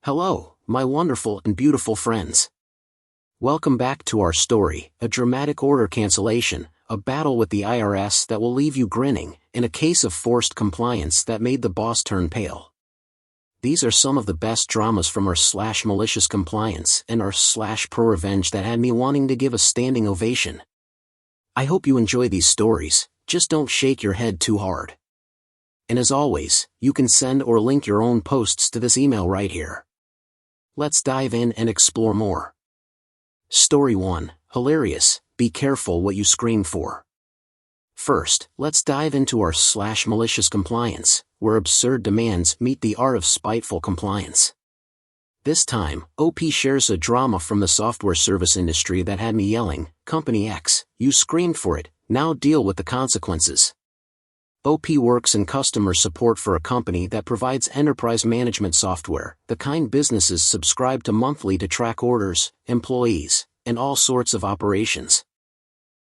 Hello, my wonderful and beautiful friends. Welcome back to our story, a dramatic order cancellation, a battle with the IRS that will leave you grinning, and a case of forced compliance that made the boss turn pale. These are some of the best dramas from our /MaliciousCompliance and our /ProRevenge that had me wanting to give a standing ovation. I hope you enjoy these stories, just don't shake your head too hard. And as always, you can send or link your own posts to this email right here. Let's dive in and explore more. Story 1, hilarious, be careful what you scream for. First, let's dive into our /MaliciousCompliance, where absurd demands meet the art of spiteful compliance. This time, OP shares a drama from the software service industry that had me yelling, Company X, you screamed for it, now deal with the consequences. OP works in customer support for a company that provides enterprise management software, the kind businesses subscribe to monthly to track orders, employees, and all sorts of operations.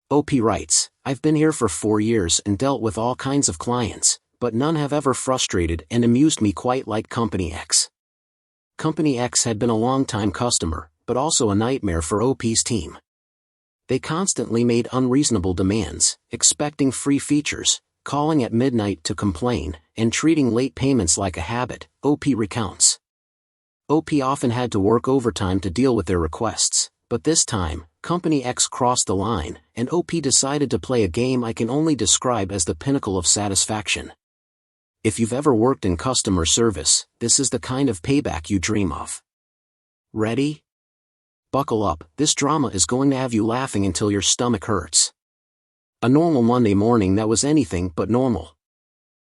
OP writes, I've been here for 4 years and dealt with all kinds of clients, but none have ever frustrated and amused me quite like Company X. Company X had been a long-time customer, but also a nightmare for OP's team. They constantly made unreasonable demands, expecting free features, calling at midnight to complain, and treating late payments like a habit, OP recounts. OP often had to work overtime to deal with their requests, but this time, Company X crossed the line, and OP decided to play a game I can only describe as the pinnacle of satisfaction. If you've ever worked in customer service, this is the kind of payback you dream of. Ready? Buckle up, this drama is going to have you laughing until your stomach hurts. A normal Monday morning that was anything but normal.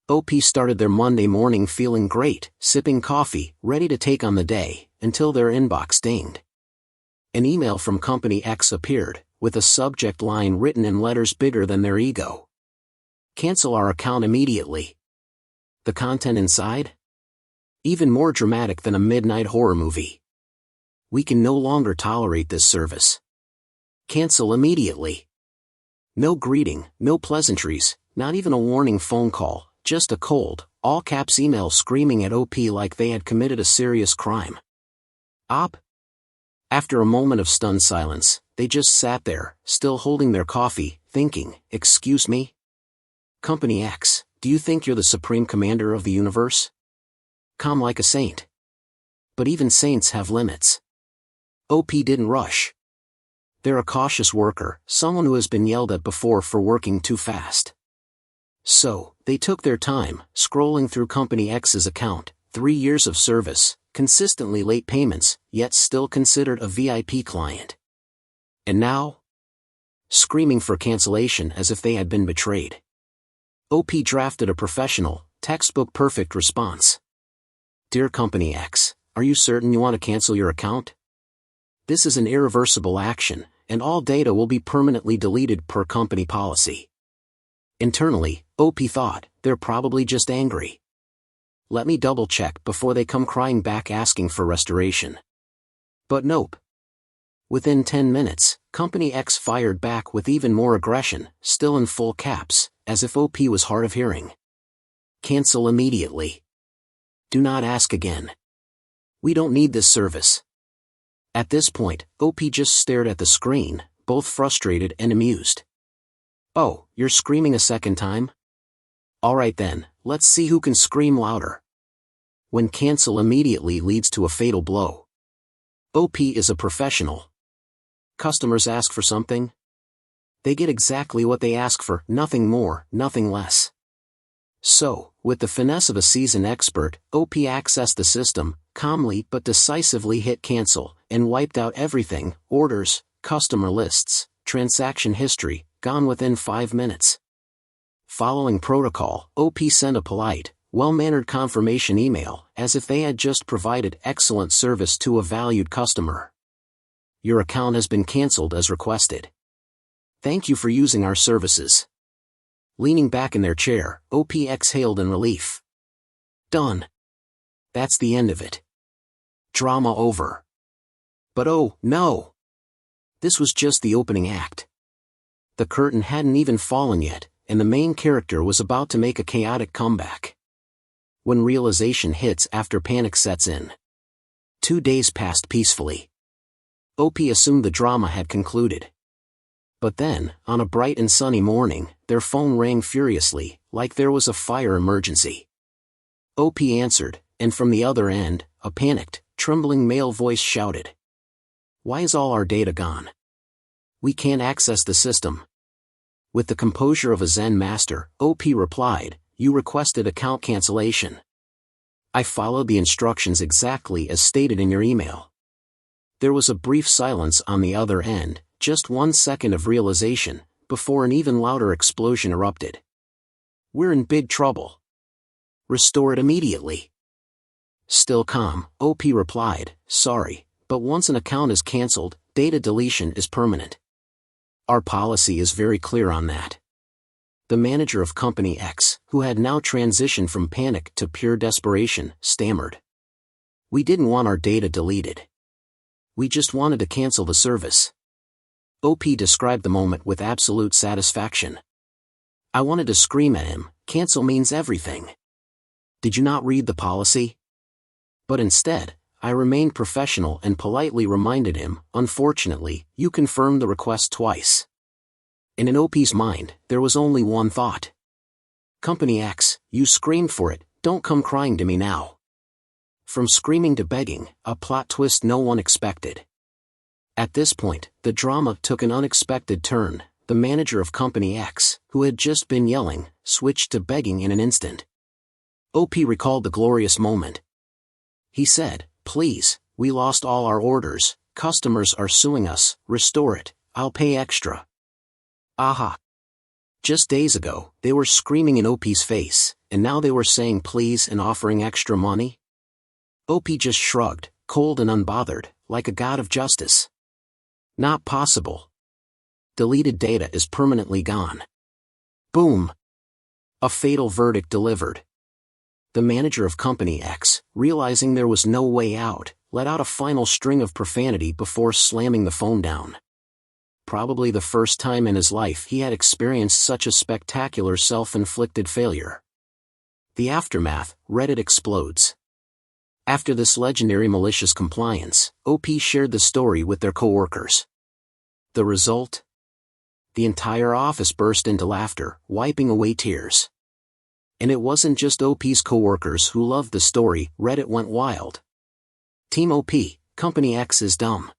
OP started their Monday morning feeling great, sipping coffee, ready to take on the day, until their inbox dinged. An email from Company X appeared, with a subject line written in letters bigger than their ego. Cancel our account immediately. The content inside? Even more dramatic than a midnight horror movie. We can no longer tolerate this service. Cancel immediately. No greeting, no pleasantries, not even a warning phone call, just a cold, all-caps email screaming at OP like they had committed a serious crime. Op? After a moment of stunned silence, they just sat there, still holding their coffee, thinking, excuse me? Company X, do you think you're the supreme commander of the universe? Calm like a saint. But even saints have limits. OP didn't rush. They're a cautious worker, someone who has been yelled at before for working too fast. So, they took their time, scrolling through Company X's account, 3 years of service, consistently late payments, yet still considered a VIP client. And now? Screaming for cancellation as if they had been betrayed. OP drafted a professional, textbook-perfect response. Dear Company X, are you certain you want to cancel your account? This is an irreversible action, and all data will be permanently deleted per company policy. Internally, OP thought, they're probably just angry. Let me double-check before they come crying back asking for restoration. But nope. Within 10 minutes, Company X fired back with even more aggression, still in full caps, as if OP was hard of hearing. Cancel immediately. Do not ask again. We don't need this service. At this point, OP just stared at the screen, both frustrated and amused. Oh, you're screaming a second time? Alright then, let's see who can scream louder. When cancel immediately leads to a fatal blow. OP is a professional. Customers ask for something? They get exactly what they ask for, nothing more, nothing less. So, with the finesse of a seasoned expert, OP accessed the system, calmly but decisively hit cancel, and wiped out everything, orders, customer lists, transaction history, gone within 5 minutes. Following protocol, OP sent a polite, well-mannered confirmation email, as if they had just provided excellent service to a valued customer. Your account has been canceled as requested. Thank you for using our services. Leaning back in their chair, OP exhaled in relief. Done. That's the end of it. Drama over. But oh, no! This was just the opening act. The curtain hadn't even fallen yet, and the main character was about to make a chaotic comeback. When realization hits after panic sets in. 2 days passed peacefully. OP assumed the drama had concluded. But then, on a bright and sunny morning, their phone rang furiously, like there was a fire emergency. OP answered, and from the other end, a panicked, trembling male voice shouted, "Why is all our data gone? We can't access the system." With the composure of a Zen master, OP replied, "You requested account cancellation. I followed the instructions exactly as stated in your email." There was a brief silence on the other end, just 1 second of realization, before an even louder explosion erupted. "We're in big trouble. Restore it immediately." Still calm, OP replied, "Sorry, but once an account is cancelled, data deletion is permanent. Our policy is very clear on that." The manager of Company X, who had now transitioned from panic to pure desperation, stammered, "We didn't want our data deleted. We just wanted to cancel the service." OP described the moment with absolute satisfaction. "I wanted to scream at him, 'Cancel means everything. Did you not read the policy?' But instead, I remained professional and politely reminded him, 'Unfortunately, you confirmed the request twice.'" And in OP's mind, there was only one thought. "Company X, you screamed for it, don't come crying to me now." From screaming to begging, a plot twist no one expected. At this point, the drama took an unexpected turn. The manager of Company X, who had just been yelling, switched to begging in an instant. OP recalled the glorious moment. He said, "Please, we lost all our orders, customers are suing us, restore it, I'll pay extra." Aha! Just days ago, they were screaming in OP's face, and now they were saying please and offering extra money? OP just shrugged, cold and unbothered, like a god of justice. Not possible. Deleted data is permanently gone. Boom! A fatal verdict delivered. The manager of Company X, realizing there was no way out, let out a final string of profanity before slamming the phone down. Probably the first time in his life he had experienced such a spectacular self-inflicted failure. The aftermath, Reddit explodes. After this legendary malicious compliance, OP shared the story with their coworkers. The result? The entire office burst into laughter, wiping away tears. And it wasn't just OP's coworkers who loved the story, Reddit went wild. Team OP, Company X is dumb.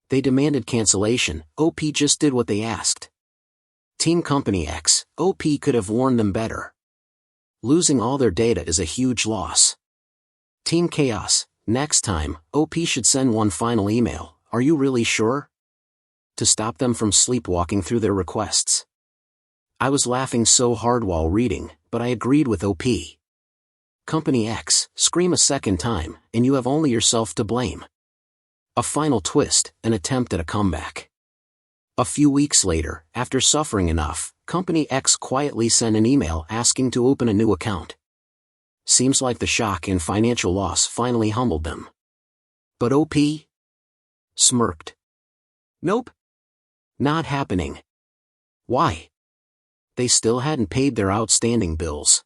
They demanded cancellation, OP just did what they asked. Team Company X, OP could have warned them better. Losing all their data is a huge loss. Team Chaos, next time, OP should send one final email, "Are you really sure?" to stop them from sleepwalking through their requests. I was laughing so hard while reading, but I agreed with OP. Company X, scream a second time, and you have only yourself to blame. A final twist, an attempt at a comeback. A few weeks later, after suffering enough, Company X quietly sent an email asking to open a new account. Seems like the shock and financial loss finally humbled them. But OP? Smirked. Nope. Not happening. Why? They still hadn't paid their outstanding bills.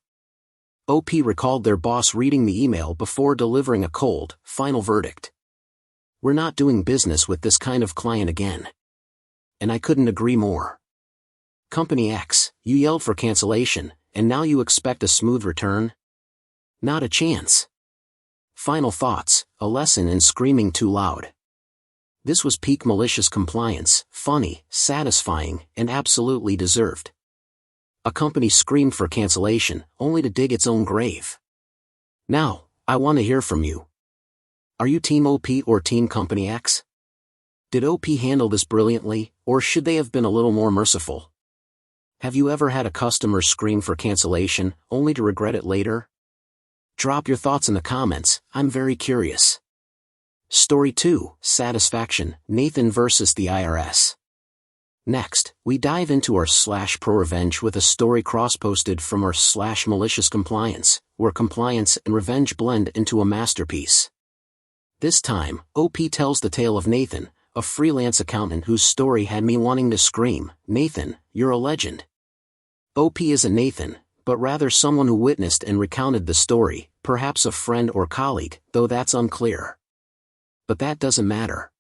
OP recalled their boss reading the email before delivering a cold, final verdict. "We're not doing business with this kind of client again." And I couldn't agree more. Company X, you yelled for cancellation, and now you expect a smooth return? Not a chance. Final thoughts, a lesson in screaming too loud. This was peak malicious compliance, funny, satisfying, and absolutely deserved. A company screamed for cancellation, only to dig its own grave. Now, I want to hear from you. Are you Team OP or Team Company X? Did OP handle this brilliantly, or should they have been a little more merciful? Have you ever had a customer scream for cancellation, only to regret it later? Drop your thoughts in the comments, I'm very curious. Story 2, Satisfaction, Nathan versus the IRS. Next, we dive into our /ProRevenge with a story cross-posted from our /MaliciousCompliance, where compliance and revenge blend into a masterpiece. This time, OP tells the tale of Nathan, a freelance accountant whose story had me wanting to scream, "Nathan, you're a legend." OP isn't Nathan, but rather someone who witnessed and recounted the story, perhaps a friend or colleague, though that's unclear. But that doesn't matter.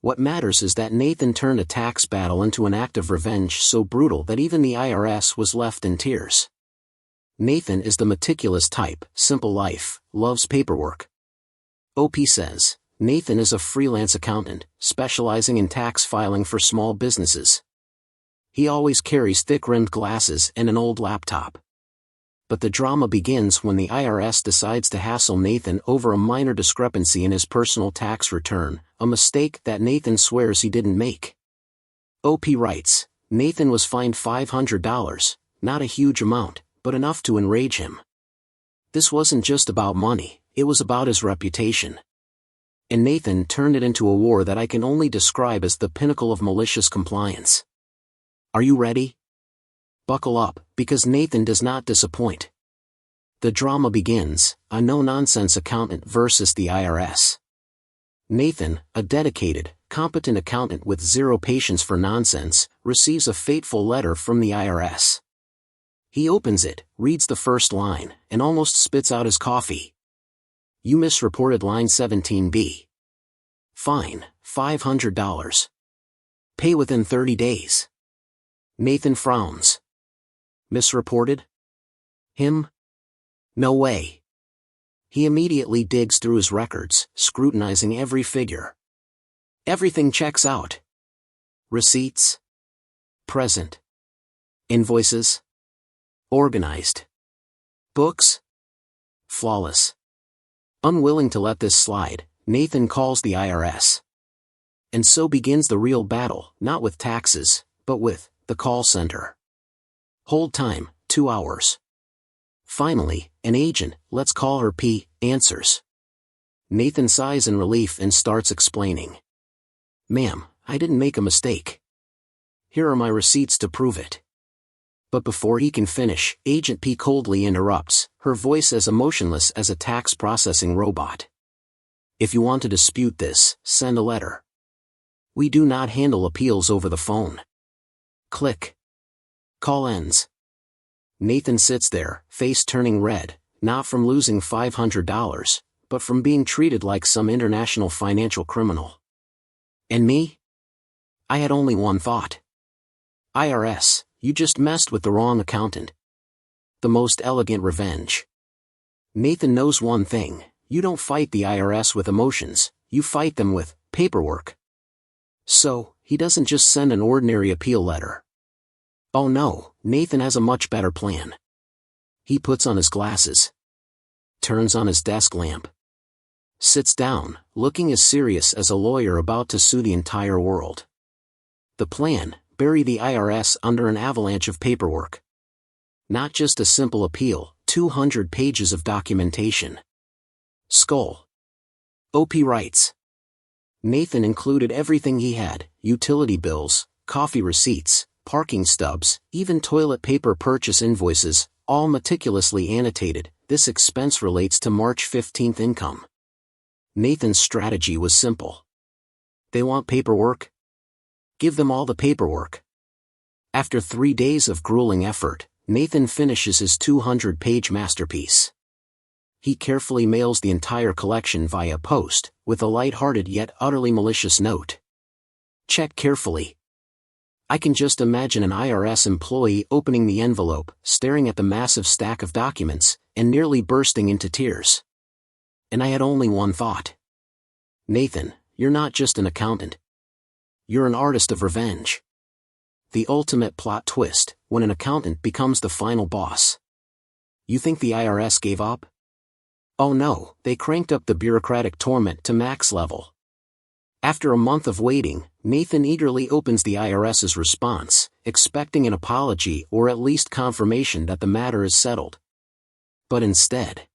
What matters is that Nathan turned a tax battle into an act of revenge so brutal that even the IRS was left in tears. Nathan is the meticulous type, simple life, loves paperwork. OP says, Nathan is a freelance accountant, specializing in tax filing for small businesses. He always carries thick-rimmed glasses and an old laptop. But the drama begins when the IRS decides to hassle Nathan over a minor discrepancy in his personal tax return, a mistake that Nathan swears he didn't make. OP writes, Nathan was fined $500, not a huge amount, but enough to enrage him. This wasn't just about money, it was about his reputation. And Nathan turned it into a war that I can only describe as the pinnacle of malicious compliance. Are you ready? Buckle up, because Nathan does not disappoint. The drama begins, a no-nonsense accountant versus the IRS. Nathan, a dedicated, competent accountant with zero patience for nonsense, receives a fateful letter from the IRS. He opens it, reads the first line, and almost spits out his coffee. You misreported line 17B. Fine, $500. Pay within 30 days. Nathan frowns. Misreported? Him? No way. He immediately digs through his records, scrutinizing every figure. Everything checks out. Receipts? Present. Invoices? Organized. Books? Flawless. Unwilling to let this slide, Nathan calls the IRS. And so begins the real battle, not with taxes, but with the call center. Hold time, 2 hours. Finally, an agent, let's call her P, answers. Nathan sighs in relief and starts explaining. Ma'am, I didn't make a mistake. Here are my receipts to prove it. But before he can finish, Agent P coldly interrupts, her voice as emotionless as a tax processing robot. If you want to dispute this, send a letter. We do not handle appeals over the phone. Click. Call ends. Nathan sits there, face turning red, not from losing $500, but from being treated like some international financial criminal. And me? I had only one thought. IRS, you just messed with the wrong accountant. The most elegant revenge. Nathan knows one thing, you don't fight the IRS with emotions, you fight them with paperwork. So, he doesn't just send an ordinary appeal letter. Oh no, Nathan has a much better plan. He puts on his glasses. Turns on his desk lamp. Sits down, looking as serious as a lawyer about to sue the entire world. The plan, bury the IRS under an avalanche of paperwork. Not just a simple appeal, 200 pages of documentation. Skull. OP writes. Nathan included everything he had, utility bills, coffee receipts, parking stubs, even toilet paper purchase invoices, all meticulously annotated. This expense relates to March 15th income. Nathan's strategy was simple. They want paperwork? Give them all the paperwork. After 3 days of grueling effort, Nathan finishes his 200-page masterpiece. He carefully mails the entire collection via post, with a light-hearted yet utterly malicious note. Check carefully. I can just imagine an IRS employee opening the envelope, staring at the massive stack of documents, and nearly bursting into tears. And I had only one thought. Nathan, you're not just an accountant. You're an artist of revenge. The ultimate plot twist, when an accountant becomes the final boss. You think the IRS gave up? Oh no, they cranked up the bureaucratic torment to max level. After a month of waiting, Nathan eagerly opens the IRS's response, expecting an apology or at least confirmation that the matter is settled. But instead,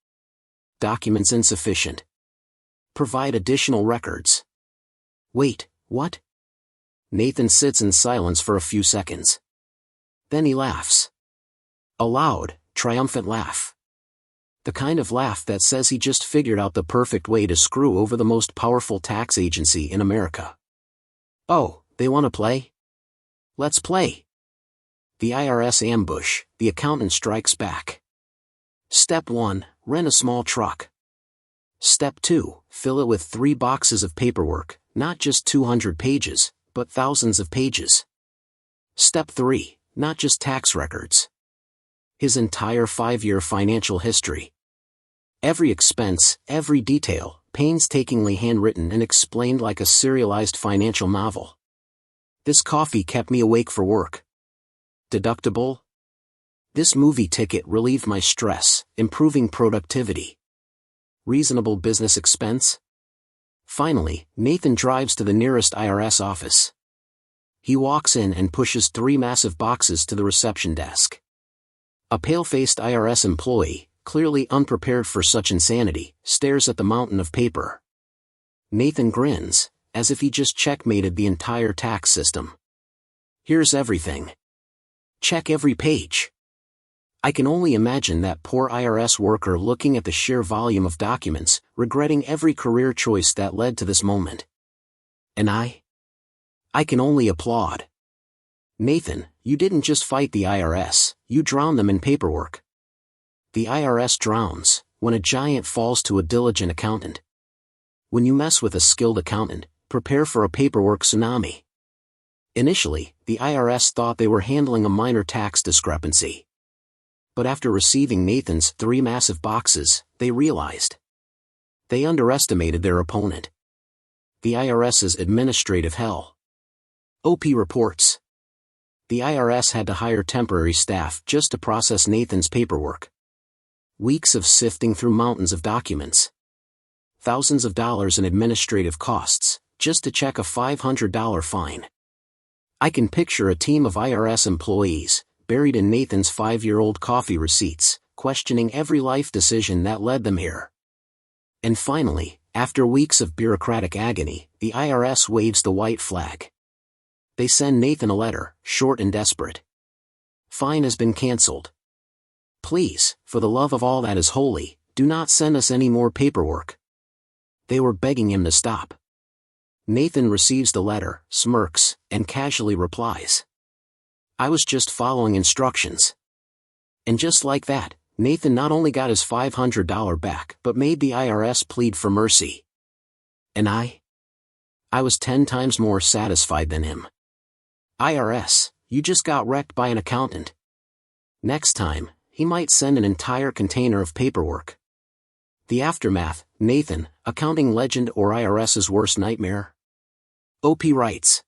documents insufficient. Provide additional records. Wait, what? Nathan sits in silence for a few seconds. Then he laughs. A loud, triumphant laugh. The kind of laugh that says he just figured out the perfect way to screw over the most powerful tax agency in America. Oh, they want to play? Let's play. The IRS ambush, the accountant strikes back. Step 1, rent a small truck. Step 2. Fill it with 3 boxes of paperwork, not just 200 pages, but thousands of pages. Step 3. Not just tax records. His entire 5-year financial history. Every expense, every detail, painstakingly handwritten and explained like a serialized financial novel. This coffee kept me awake for work. Deductible? This movie ticket relieved my stress, improving productivity. Reasonable business expense? Finally, Nathan drives to the nearest IRS office. He walks in and pushes 3 massive boxes to the reception desk. A pale-faced IRS employee, clearly unprepared for such insanity, stares at the mountain of paper. Nathan grins, as if he just checkmated the entire tax system. Here's everything. Check every page. I can only imagine that poor IRS worker looking at the sheer volume of documents, regretting every career choice that led to this moment. And I can only applaud. Nathan, you didn't just fight the IRS, you drowned them in paperwork. The IRS drowns when a giant falls to a diligent accountant. When you mess with a skilled accountant, prepare for a paperwork tsunami. Initially, the IRS thought they were handling a minor tax discrepancy. But after receiving Nathan's 3 massive boxes, they realized they underestimated their opponent. The IRS's administrative hell. OP reports. The IRS had to hire temporary staff just to process Nathan's paperwork. Weeks of sifting through mountains of documents. Thousands of dollars in administrative costs, just to check a $500 fine. I can picture a team of IRS employees, buried in Nathan's 5-year-old coffee receipts, questioning every life decision that led them here. And finally, after weeks of bureaucratic agony, the IRS waves the white flag. They send Nathan a letter, short and desperate. Fine has been canceled. Please, for the love of all that is holy, do not send us any more paperwork. They were begging him to stop. Nathan receives the letter, smirks, and casually replies, I was just following instructions. And just like that, Nathan not only got his $500 back but made the IRS plead for mercy. And I was 10 times more satisfied than him. IRS, you just got wrecked by an accountant. Next time, he might send an entire container of paperwork. The aftermath, Nathan, accounting legend or IRS's worst nightmare? OP writes.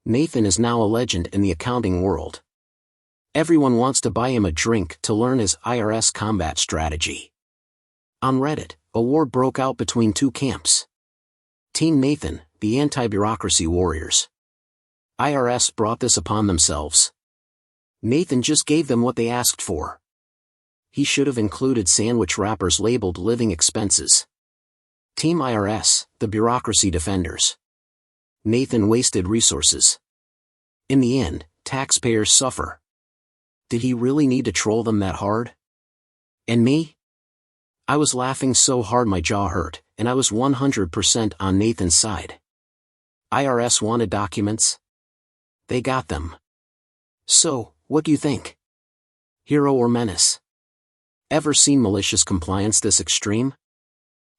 Nathan is now a legend in the accounting world. Everyone wants to buy him a drink to learn his IRS combat strategy. On Reddit, a war broke out between 2 camps. Team Nathan, the anti-bureaucracy warriors. IRS brought this upon themselves. Nathan just gave them what they asked for. He should have included sandwich wrappers labeled living expenses. Team IRS, the bureaucracy defenders. Nathan wasted resources. In the end, taxpayers suffer. Did he really need to troll them that hard? And me? I was laughing so hard my jaw hurt, and I was 100% on Nathan's side. IRS wanted documents? They got them. So, what do you think? Hero or menace? Ever seen malicious compliance this extreme?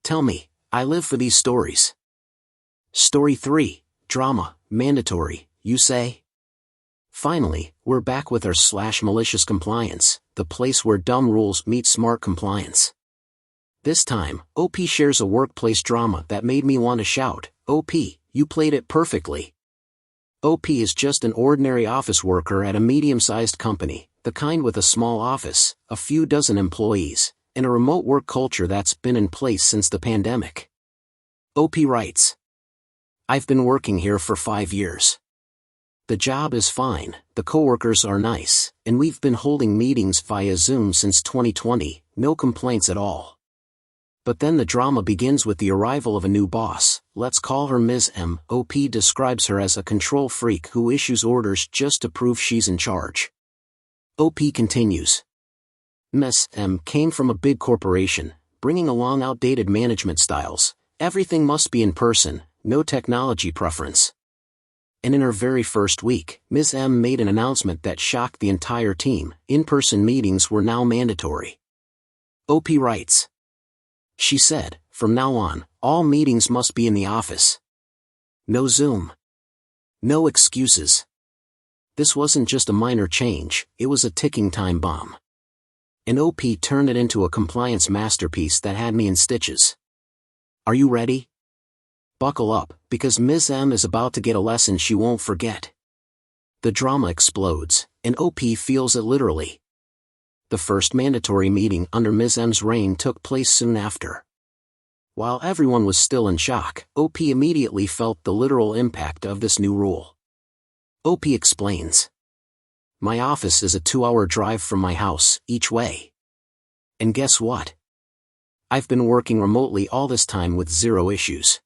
Tell me, I live for these stories. Story 3. Drama, mandatory, you say? Finally, we're back with our /malicious compliance, the place where dumb rules meet smart compliance. This time, OP shares a workplace drama that made me want to shout, OP, you played it perfectly. OP is just an ordinary office worker at a medium-sized company, the kind with a small office, a few dozen employees, and a remote work culture that's been in place since the pandemic. OP writes. I've been working here for 5 years. The job is fine, the coworkers are nice, and we've been holding meetings via Zoom since 2020, no complaints at all. But then the drama begins with the arrival of a new boss, let's call her Ms. M. OP describes her as a control freak who issues orders just to prove she's in charge. OP continues. Ms. M came from a big corporation, bringing along outdated management styles. Everything must be in person, no technology preference. And in her very first week, Ms. M made an announcement that shocked the entire team. In-person meetings were now mandatory. OP writes. She said, from now on, all meetings must be in the office. No Zoom. No excuses. This wasn't just a minor change, it was a ticking time bomb. And OP turned it into a compliance masterpiece that had me in stitches. Are you ready? Buckle up, because Ms. M is about to get a lesson she won't forget. The drama explodes, and OP feels it literally. The first mandatory meeting under Ms. M's reign took place soon after. While everyone was still in shock, OP immediately felt the literal impact of this new rule. OP explains. My office is a 2-hour drive from my house, each way. And guess what? I've been working remotely all this time with zero issues.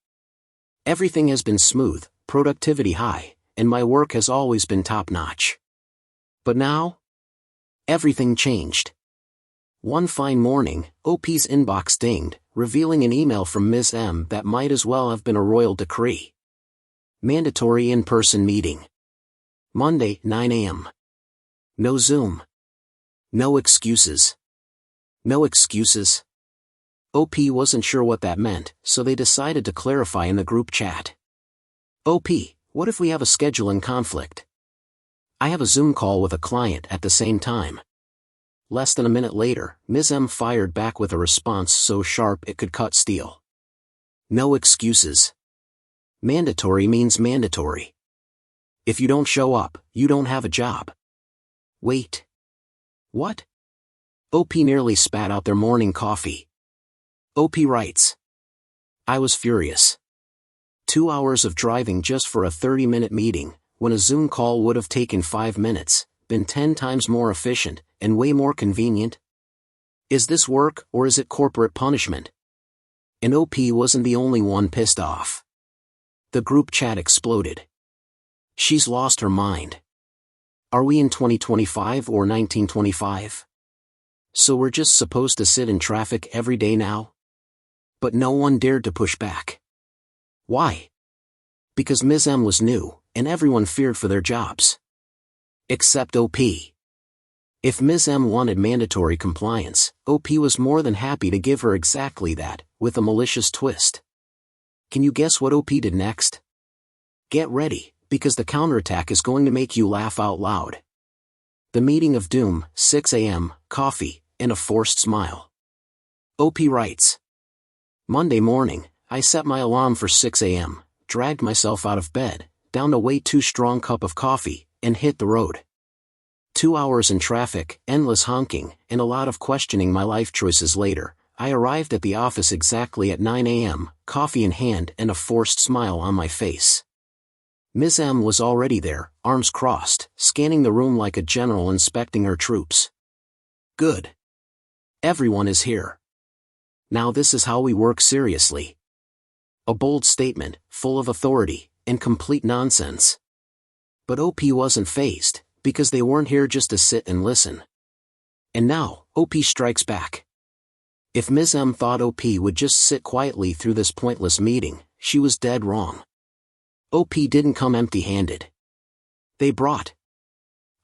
Everything has been smooth, productivity high, and my work has always been top-notch. But now? Everything changed. One fine morning, OP's inbox dinged, revealing an email from Ms. M that might as well have been a royal decree. Mandatory in-person meeting. Monday, 9 a.m. No Zoom. No excuses. No excuses. OP wasn't sure what that meant, so they decided to clarify in the group chat. OP, what if we have a scheduling conflict? I have a Zoom call with a client at the same time. Less than a minute later, Ms. M fired back with a response so sharp it could cut steel. No excuses. Mandatory means mandatory. If you don't show up, you don't have a job. Wait. What? OP nearly spat out their morning coffee. OP writes. I was furious. 2 hours of driving just for a 30-minute meeting, when a Zoom call would have taken 5 minutes, been 10 times more efficient, and way more convenient? Is this work, or is it corporate punishment? And OP wasn't the only one pissed off. The group chat exploded. She's lost her mind. Are we in 2025 or 1925? So we're just supposed to sit in traffic every day now? But no one dared to push back. Why? Because Ms. M was new, and everyone feared for their jobs. Except OP. If Ms. M wanted mandatory compliance, OP was more than happy to give her exactly that, with a malicious twist. Can you guess what OP did next? Get ready, because the counterattack is going to make you laugh out loud. The meeting of doom, 6 a.m., coffee, and a forced smile. OP writes. Monday morning, I set my alarm for 6 a.m., dragged myself out of bed, downed a way too strong cup of coffee, and hit the road. 2 hours in traffic, endless honking, and a lot of questioning my life choices later, I arrived at the office exactly at 9 a.m., coffee in hand and a forced smile on my face. Ms. M was already there, arms crossed, scanning the room like a general inspecting her troops. Good. Everyone is here. Now this is how we work seriously. A bold statement, full of authority, and complete nonsense. But OP wasn't fazed, because they weren't here just to sit and listen. And now, OP strikes back. If Ms. M thought OP would just sit quietly through this pointless meeting, she was dead wrong. OP didn't come empty-handed. They brought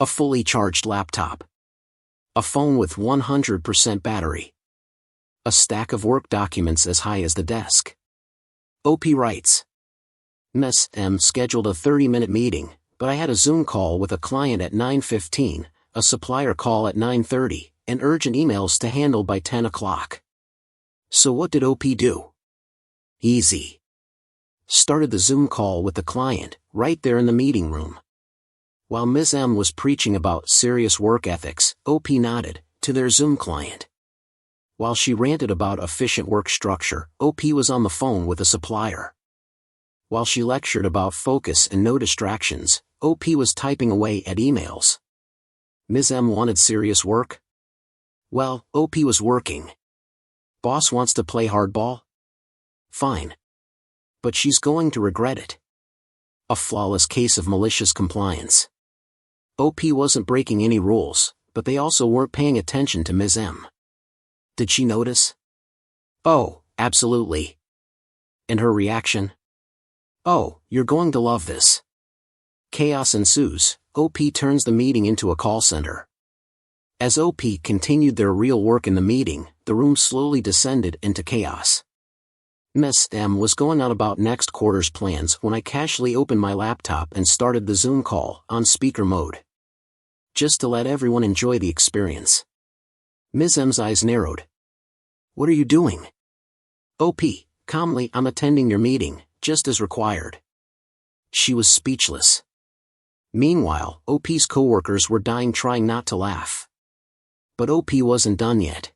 a fully charged laptop, a phone with 100% battery, a stack of work documents as high as the desk. OP writes. Ms. M scheduled a 30-minute meeting, but I had a Zoom call with a client at 9:15, a supplier call at 9:30, and urgent emails to handle by 10 o'clock. So what did OP do? Easy. Started the Zoom call with the client, right there in the meeting room. While Ms. M was preaching about serious work ethics, OP nodded to their Zoom client. While she ranted about efficient work structure, OP was on the phone with a supplier. While she lectured about focus and no distractions, OP was typing away at emails. Ms. M wanted serious work? Well, OP was working. Boss wants to play hardball? Fine. But she's going to regret it. A flawless case of malicious compliance. OP wasn't breaking any rules, but they also weren't paying attention to Ms. M. Did she notice? Oh, absolutely. And her reaction? Oh, you're going to love this. Chaos ensues. OP turns the meeting into a call center. As OP continued their real work in the meeting, the room slowly descended into chaos. Miss M was going on about next quarter's plans when I casually opened my laptop and started the Zoom call on speaker mode. Just to let everyone enjoy the experience. Ms. M's eyes narrowed. "What are you doing?" "OP, calmly, I'm attending your meeting, just as required." She was speechless. Meanwhile, OP's coworkers were dying trying not to laugh. But OP wasn't done yet.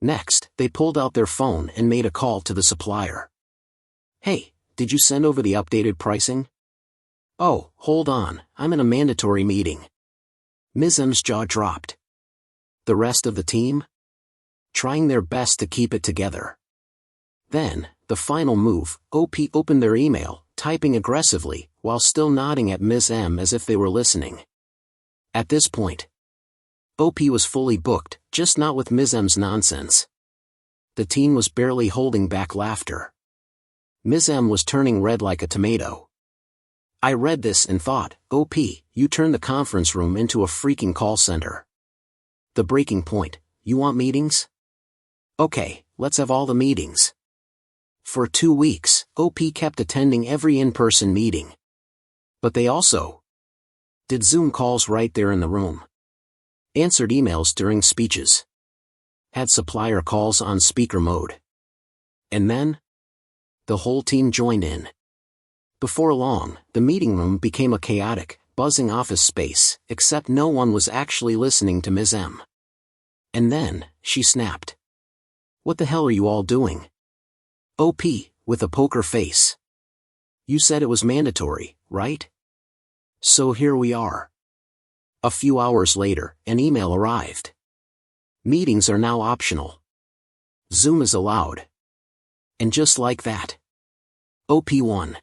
Next, they pulled out their phone and made a call to the supplier. "Hey, did you send over the updated pricing?" "Oh, hold on, I'm in a mandatory meeting." Ms. M's jaw dropped. The rest of the team? Trying their best to keep it together. Then, the final move, OP opened their email, typing aggressively, while still nodding at Ms. M as if they were listening. At this point, OP was fully booked, just not with Ms. M's nonsense. The team was barely holding back laughter. Ms. M was turning red like a tomato. I read this and thought, OP, you turned the conference room into a freaking call center. The breaking point, you want meetings? Okay, let's have all the meetings. For 2 weeks, OP kept attending every in-person meeting. But they also did Zoom calls right there in the room. Answered emails during speeches. Had supplier calls on speaker mode. And then, the whole team joined in. Before long, the meeting room became a chaotic, buzzing office space, except no one was actually listening to Ms. M. And then, she snapped. "What the hell are you all doing?" OP, with a poker face. "You said it was mandatory, right? So here we are." A few hours later, an email arrived. Meetings are now optional. Zoom is allowed. And just like that, OP won.